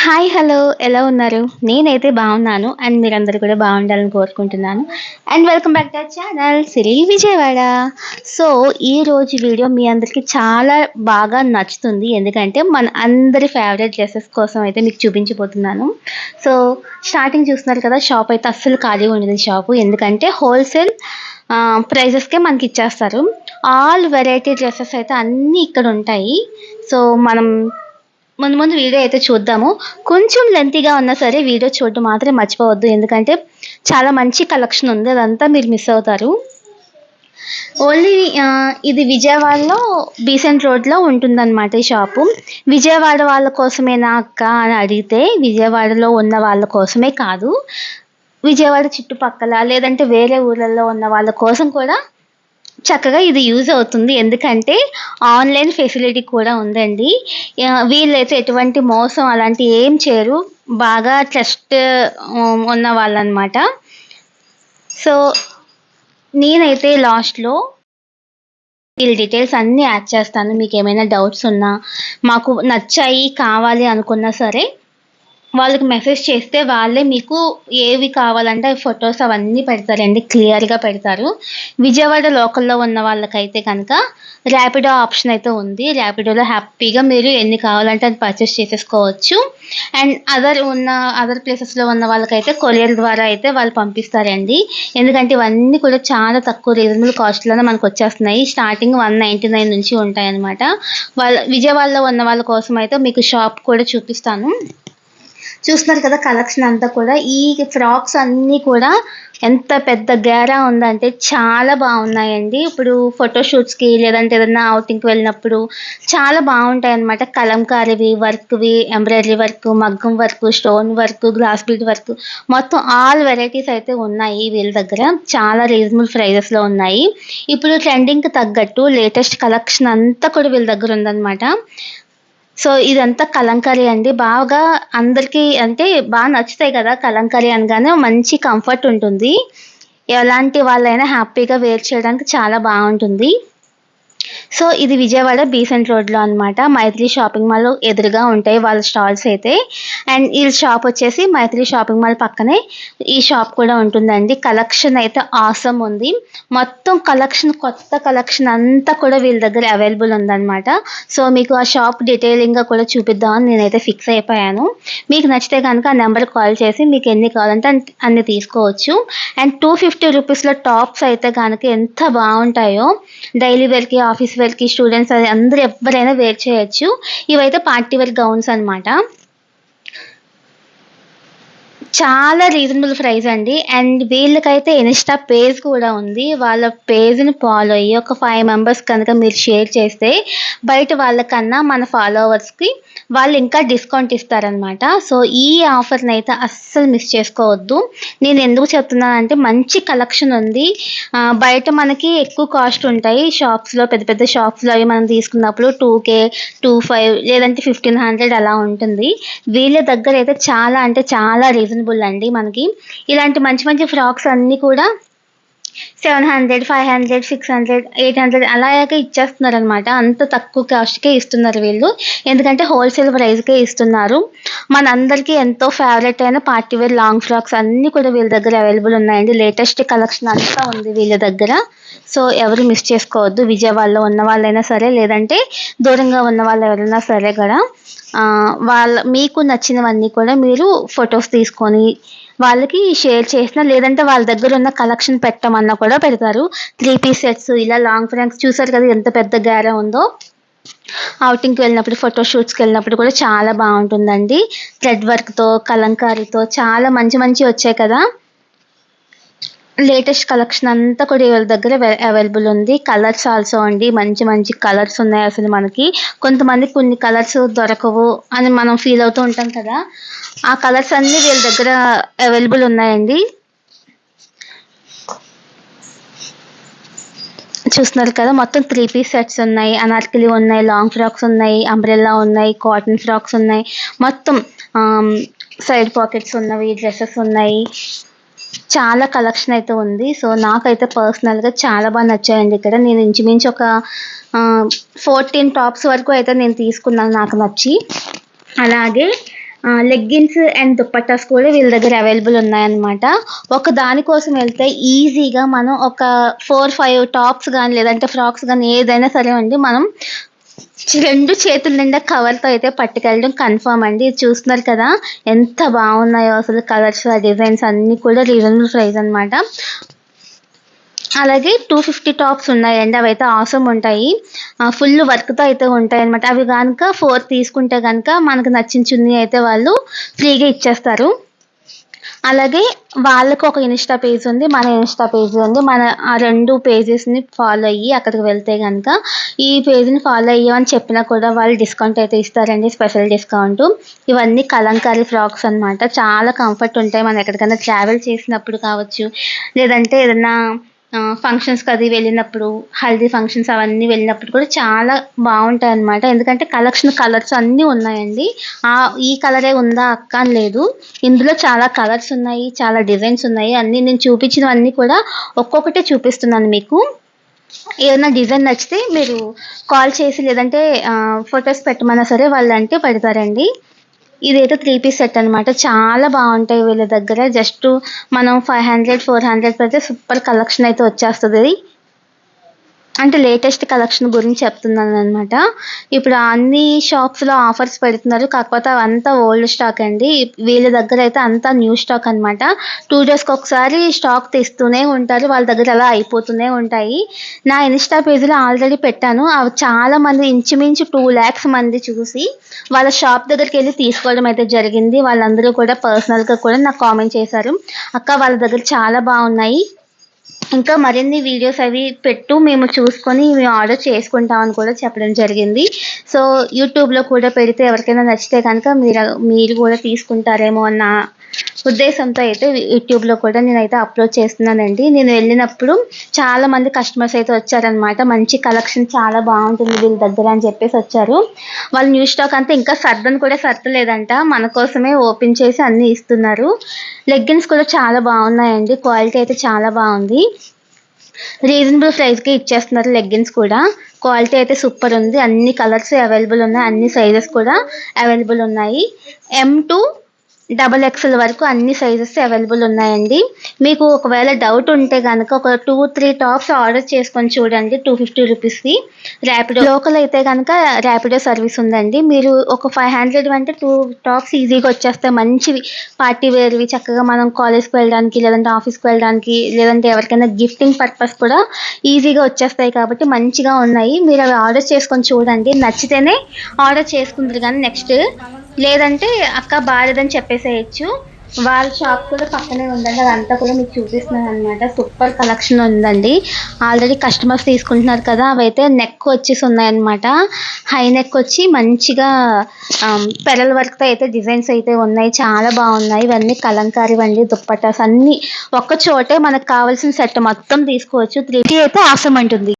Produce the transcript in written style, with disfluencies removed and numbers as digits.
Hi! Hello! ఎలా ఉన్నారు? నేనైతే బాగున్నాను. అండ్ మీరందరూ కూడా బాగుండాలని కోరుకుంటున్నాను. And welcome back to our channel Siri Vijayawada. So, ఈరోజు వీడియో మీ అందరికీ చాలా బాగా నచ్చుతుంది. ఎందుకంటే, మన అందరి ఫేవరెట్ డ్రెసెస్ కోసం అయితే మీకు చూపించబోతున్నాను. సో, స్టార్టింగ్ చూస్తున్నారు కదా! షాప్ అయితే అస్సలు ఖాళీగా ఉండదు ఈ షాపు. ఎందుకంటే, హోల్‌సేల్ ప్రైజెస్‌కే మనకిచ్చేస్తారు. ఆల్ వెరైటీ డ్రెసెస్ అయితే అన్నీ ఇక్కడుంటాయి. సో, మనం ముందు వీడియో అయితే చూద్దాము. కొంచెం లెంతీగా ఉన్నా సరే వీడియో చూడడం మాత్రం మర్చిపోవద్దు. ఎందుకంటే చాలా మంచి కలెక్షన్ ఉంది. అదంతా మీరు మిస్ అవుతారు. ఓన్లీ ఇది విజయవాడలో బీసెంట్ రోడ్‌లో ఉంటుందన్నమాట ఈ షాపు. విజయవాడ వాళ్ళ కోసమేనా అక్క అని అడిగితే విజయవాడలో ఉన్న వాళ్ళ కోసమే కాదు. విజయవాడ చుట్టుపక్కల లేదంటే వేరే ఊర్లలో ఉన్న వాళ్ళ కోసం కూడా చక్కగా ఇది యూజ్ అవుతుంది. ఎందుకంటే ఆన్‌లైన్ ఫెసిలిటీ కూడా ఉందండి. వీళ్ళైతే ఎటువంటి మోసం అలాంటివి ఏం చేయరు. బాగా ట్రస్ట్ ఉన్న వాళ్ళనమాట. సో, నేనైతే లాస్ట్‌లో వీళ్ళ డీటెయిల్స్ అన్నీ యాడ్ చేస్తాను. మీకేమైనా డౌట్స్ ఉన్నా, మాకు నచ్చాయి, కావాలి అనుకున్నా సరే వాళ్ళకి మెసేజ్ చేస్తే వాళ్ళే మీకు ఏవి కావాలంటే ఫొటోస్ అవన్నీ పెడతారండి. క్లియర్‌గా పెడతారు. విజయవాడ లోకల్‌లో ఉన్న వాళ్ళకైతే కనుక ర్యాపిడో ఆప్షన్ అయితే ఉంది. ర్యాపిడోలో హ్యాపీగా మీరు ఎన్ని కావాలంటే అది పర్చేస్ చేసేసుకోవచ్చు. అండ్ అదర్ ప్లేసెస్‌లో ఉన్న వాళ్ళకైతే కొరియర్ ద్వారా అయితే వాళ్ళు పంపిస్తారండి. ఎందుకంటే ఇవన్నీ కూడా చాలా తక్కువ రీజనబుల్ కాస్ట్‌లోనే మనకొచ్చేస్తున్నాయి. స్టార్టింగ్ 199 నుంచి ఉంటాయన్నమాట. విజయవాడలో ఉన్న వాళ్ళ కోసం అయితే మీకు షాప్ కూడా చూపిస్తాను. చూస్తున్నారు కదా కలెక్షన్ అంతా కూడా. ఈ ఫ్రాక్స్ అన్నీ కూడా ఎంత పెద్ద గేరా ఉందంటే చాలా బాగున్నాయండి. ఇప్పుడు ఫోటోషూట్స్‌కి లేదంటే ఏదన్నా ఔటింగ్‌కి వెళ్ళినప్పుడు చాలా బాగుంటాయన్నమాట. కలంకారీవి, వర్క్‌వి, ఎంబ్రాయిడరీ వర్క్, మగ్గం work, stone work, glass bead work మొత్తం ఆల్ వెరైటీస్ అయితే ఉన్నాయి వీళ్ళ దగ్గర. చాలా రీజనబుల్ ప్రైజెస్‌లో ఉన్నాయి. ఇప్పుడు ట్రెండింగ్‌కి తగ్గట్టు లేటెస్ట్ కలెక్షన్ అంతా కూడా వీళ్ళ దగ్గర ఉందన్నమాట. సో, ఇదంతా కలంకారీ అండి. బాగా అందరికీ అంటే నచ్చుతాయి కదా! కలంకారీ అనగానే మంచి కంఫర్ట్ ఉంటుంది. ఎలాంటి వాళ్ళైనా హ్యాపీగా వేర్ చేయడానికి చాలా బావుంటుంది. సో, ఇది విజయవాడ బీసెంట్ రోడ్‌లో అనమాట. మైత్రి షాపింగ్ మాల్ ఎదురుగా ఉంటాయి వాళ్ళ స్టాల్స్ అయితే. అండ్ ఈళ్ళ షాప్ వచ్చేసి మైత్రి షాపింగ్ మాల్ పక్కనే ఈ షాప్ కూడా ఉంటుందండి. కలెక్షన్ అయితే ఆసమ్ ఉంది. మొత్తం కొత్త కలెక్షన్ అంతా కూడా వీళ్ళ దగ్గర అవైలబుల్ ఉందనమాట. సో, మీకు ఆ షాప్ డీటెయిలింగ్‌గా కూడా చూపిద్దామని నేనైతే ఫిక్స్ అయిపోయాను. మీకు నచ్చితే గనుక ఆ నెంబర్‌కి కాల్ చేసి మీకు ఎన్ని కావాలంటే అన్ని తీసుకోవచ్చు. అండ్ 250 రూపీస్‌లో టాప్స్ అయితే గనక ఎంత బావుంటాయో డైలీ వేర్‌కి, ఆఫీస్ వేర్‌కి, స్టూడెంట్స్ అది అందరూ ఎవ్వరైనా వేర్ చేయొచ్చు. ఇవైతే పార్టీ వేర్ గౌన్స్ అనమాట. చాలా రీజనబుల్ ప్రైస్ అండి. అండ్ వీళ్ళకైతే ఇన్‌స్టా పేజ్ కూడా ఉంది. వాళ్ళ పేజ్‌ని ఫాలో అయ్యి ఒక 5 మెంబర్స్ కనుక మీరు షేర్ చేస్తే బయట వాళ్ళకన్నా మన ఫాలోవర్స్‌కి వాళ్ళు ఇంకా డిస్కౌంట్ ఇస్తారనమాట. సో, ఈ ఆఫర్‌నైతే అస్సలు మిస్ చేసుకోవద్దు. నేను ఎందుకు చెప్తున్నానంటే మంచి కలెక్షన్ ఉంది. బయట మనకి ఎక్కువ కాస్ట్ ఉంటాయి. షాప్స్‌లో పెద్ద పెద్ద షాప్స్‌లో అవి మనం తీసుకున్నప్పుడు 2,000, 25 లేదంటే 1,500 అలా ఉంటుంది. వీళ్ళ దగ్గరైతే చాలా అంటే చాలా రీజనబుల్ అండి మనకి. ఇలాంటి మంచి మంచి ఫ్రాక్స్ అన్నీ కూడా 700, 500, 600, 800 అలాగే ఇచ్చేస్తున్నారనమాట. అంత తక్కువ కాస్ట్‌కే ఇస్తున్నారు వీళ్ళు. ఎందుకంటే హోల్‌సేల్ ప్రైస్‌కే ఇస్తున్నారు. మనందరికీ ఎంతో ఫేవరెట్ అయిన పార్టీ వేర్ లాంగ్ ఫ్రాక్స్ అన్నీ కూడా వీళ్ళ దగ్గర అవైలబుల్ ఉన్నాయండి. లేటెస్ట్ కలెక్షన్ అంతా ఉంది వీళ్ళ దగ్గర. సో, ఎవరు మిస్ చేసుకోవద్దు. విజయవాడలో ఉన్న వాళ్ళైనా సరే, లేదంటే దూరంగా ఉన్న వాళ్ళు ఎవరైనా సరే కూడా మీకు నచ్చినవన్నీ కూడా మీరు ఫోటోస్ తీసుకొని వాళ్ళకి షేర్ చేసినా, లేదంటే వాళ్ళ దగ్గర ఉన్న కలెక్షన్ పెట్టమన్నా కూడా పెడతారు. 3 పీస్ సెట్స్ ఇలా లాంగ్ ఫ్రాక్స్ చూసారు కదా ఎంత పెద్ద గేరా ఉందో. ఔటింగ్‌కి వెళ్ళినప్పుడు, ఫోటోషూట్స్‌కి వెళ్ళినప్పుడు కూడా చాలా బావుంటుందండి. థ్రెడ్ వర్క్‌తో, కలంకారీతో చాలా మంచి మంచివి వచ్చాయి కదా! లేటెస్ట్ కలెక్షన్ అంతా కూడా వీళ్ళ దగ్గర అవైలబుల్ ఉంది. కలర్స్ ఆల్సో అండి. మంచి మంచి కలర్స్ ఉన్నాయి అసలు మనకి. కొంతమందికి కొన్ని కలర్స్ దొరకవు అని మనం ఫీల్ అవుతూ ఉంటాం కదా! ఆ కలర్స్ అన్నీ వీళ్ళ దగ్గర అవైలబుల్ ఉన్నాయండి. చూస్తున్నారు కదా! మొత్తం 3 పీస్ సెట్స్ ఉన్నాయి. అనార్కలి ఉన్నాయి, లాంగ్ ఫ్రాక్స్ ఉన్నాయి, అంబ్రెల్లా ఉన్నాయి, కాటన్ ఫ్రాక్స్ ఉన్నాయి. మొత్తం సైడ్ పాకెట్స్ ఉన్నవి, డ్రెసెస్ ఉన్నాయి. చాలా కలెక్షన్ అయితే ఉంది. సో, నాకైతే పర్సనల్‌గా చాలా నచ్చాయండి ఇక్కడ. నేను ఇంచుమించు ఒక 14 టాప్స్ వరకు అయితే నేను తీసుకున్నాను నాకు నచ్చి. అలాగే లెగ్గిన్స్ అండ్ దుప్పట్టాస్ కూడా వీళ్ళ దగ్గర అవైలబుల్ ఉన్నాయన్నమాట. ఒక దానికోసం వెళ్తే ఈజీగా మనం ఒక 4, 5 టాప్స్ గానీ, లేదంటే ఫ్రాక్స్ గానీ ఏదైనా సరే అండి మనం 2 చేతుల నిండా కవర్‌తో అయితే పట్టుకెళ్ళడం కన్ఫర్మ్ అండి. ఇది చూస్తున్నారు కదా! ఎంత బాగున్నాయో అసలు కలర్స్, డిజైన్స్ అన్నీ కూడా రీజనబుల్ ప్రైస్ అన్నమాట. అలాగే 250 టాప్స్ ఉన్నాయండి. అవైతే ఆసమ్ ఉంటాయి. ఫుల్ వర్క్‌తో అయితే ఉంటాయన్నమాట. అవి గనుక 4 తీసుకుంటే గనుక మనకు నచ్చిన చున్నీ అయితే వాళ్ళు ఫ్రీగా ఇచ్చేస్తారు. అలాగే వాళ్ళకి ఒక ఇన్‌స్టా పేజ్ ఉంది. మన ఇన్‌స్టా పేజ్ ఉంది. మన ఆ 2 పేజెస్‌ని ఫాలో అయ్యి అక్కడికి వెళ్తే గనక ఈ పేజ్‌ని ఫాలో అయ్యామని చెప్పినా కూడా వాళ్ళు డిస్కౌంట్ అయితే ఇస్తారండి. Special discount. ఇవన్నీ కలంకారీ ఫ్రాక్స్ అన్నమాట. చాలా కంఫర్ట్ ఉంటాయి. మనం ఎక్కడికైనా ట్రావెల్ చేసినప్పుడు కావచ్చు, లేదంటే ఏదన్నా ఫంక్షన్స్‌కి అది వెళ్ళినప్పుడు, హల్దీ ఫంక్షన్స్ అవన్నీ వెళ్ళినప్పుడు కూడా చాలా బావుంటాయన్నమాట. ఎందుకంటే కలర్స్ అన్నీ ఉన్నాయండి. ఈ కలరే ఉందా అక్క అని లేదు. ఇందులో చాలా కలర్స్ ఉన్నాయి. చాలా డిజైన్స్ ఉన్నాయి. అన్నీ నేను చూపించినవన్నీ కూడా ఒక్కొక్కటే చూపిస్తున్నాను మీకు. ఏదైనా డిజైన్ నచ్చితే మీరు కాల్ చేసి లేదంటే ఫోటోస్ పెట్టమన్నా సరే వాళ్ళంటే పెడతారండి. ఇదైతే 3 పీస్ సెట్ అనమాట. చాలా బావుంటాయి వీళ్ళ దగ్గర. జస్ట్ మనం 500, 400 పెడితే సూపర్ కలెక్షన్ అయితే వచ్చేస్తది. అంటే లేటెస్ట్ కలెక్షన్ గురించి చెప్తున్నాననమాట. ఇప్పుడు అన్ని షాప్స్‌లో ఆఫర్స్ పెడుతున్నారు. కాకపోతే అవంతా ఓల్డ్ స్టాక్ అండి. వీళ్ళ దగ్గరైతే అంతా న్యూ స్టాక్ అనమాట. 2 డేస్‌కొకసారి స్టాక్ తెస్తూనే ఉంటారు. వాళ్ళ దగ్గర అలా అయిపోతూనే ఉంటాయి. నా ఇన్‌స్టా పేజ్‌లో ఆల్రెడీ పెట్టాను. అవి చాలా మంది ఇంచుమించు 2,00,000 మంది చూసి వాళ్ళ షాప్ దగ్గరికెళ్ళి తీసుకోవడం అయితే జరిగింది. వాళ్ళందరూ కూడా పర్సనల్‌గా కూడా నాకు కామెంట్ చేశారు. అక్క వాళ్ళ దగ్గర చాలా బావున్నాయి. ఇంకా మరిన్ని వీడియోస్ అవి పెట్టు మేము చూసుకొని మేము ఆర్డర్ చేసుకుంటాం అని కూడా చెప్పడం జరిగింది. సో, యూట్యూబ్‌లో కూడా పెడితే ఎవరికైనా నచ్చితే కనుక మీరు కూడా తీసుకుంటారేమో అన్న ఉద్దేశంతో అయితే యూట్యూబ్‌లో కూడా నేనైతే అప్‌లోడ్ చేస్తున్నానండి. నేను వెళ్ళినప్పుడు చాలా మంది కస్టమర్స్ అయితే వచ్చారనమాట. మంచి కలెక్షన్ చాలా బావుంటుంది వీళ్ళ దగ్గర అని చెప్పేసి వచ్చారు. వాళ్ళు న్యూ స్టాక్ అంతా ఇంకా కూడా సర్దలేదంట. మన కోసమే ఓపెన్ చేసి అన్నీ ఇస్తున్నారు. లెగ్గిన్స్ కూడా చాలా బావున్నాయండి. క్వాలిటీ అయితే చాలా బావుంది. రీజనబుల్ ప్రైస్‌కే ఇచ్చేస్తున్నారు లెగ్గిన్స్ కూడా. క్వాలిటీ అయితే సూపర్ ఉంది. అన్ని కలర్స్ అవైలబుల్ ఉన్నాయి. అన్ని సైజెస్ కూడా అవైలబుల్ ఉన్నాయి. ఎక్స్ఎల్ వరకు అన్ని సైజెస్ అవైలబుల్ ఉన్నాయండి. మీకు ఒకవేళ డౌట్ ఉంటే గనక ఒక 2, 3 టాప్స్ ఆర్డర్ చేసుకొని చూడండి. 250 రూపీస్‌వి. లోకల్ అయితే గనక ర్యాపిడో సర్వీస్ ఉందండి. మీరు ఒక 500 అంటే 2 టాప్స్ ఈజీగా వచ్చేస్తాయి. మంచివి పార్టీ వేర్‌వి చక్కగా మనం కాలేజ్‌కి వెళ్ళడానికి, లేదంటే ఆఫీస్‌కి వెళ్ళడానికి, లేదంటే ఎవరికైనా గిఫ్టింగ్ పర్పస్ కూడా ఈజీగా వచ్చేస్తాయి కాబట్టి మంచిగా ఉన్నాయి. మీరు అవి ఆర్డర్ చేసుకొని చూడండి. నచ్చితేనే ఆర్డర్ చేసుకుందురు గానీ నెక్స్ట్. లేదంటే అక్క బాలేదని చెప్పేసేయొచ్చు. వాళ్ళ షాప్ కూడా పక్కనే ఉందండి. అదంతా కూడా మీకు చూపిస్తున్నాననమాట. సూపర్ కలెక్షన్ ఉందండి. ఆల్రెడీ కస్టమర్స్ తీసుకుంటున్నారు కదా! అవైతే నెక్ వచ్చేసి ఉన్నాయన్నమాట. హై నెక్ వచ్చి మంచిగా పెరల్ వర్క్‌తో అయితే డిజైన్స్ అయితే ఉన్నాయి. చాలా బాగున్నాయి. ఇవన్నీ కలంకారీవండి. దుప్పటాస్ అన్నీ ఒక్క చోటే మనకు కావాల్సిన సెట్ మొత్తం తీసుకోవచ్చు. 3 అయితే ఆసమ్ అంటుంది.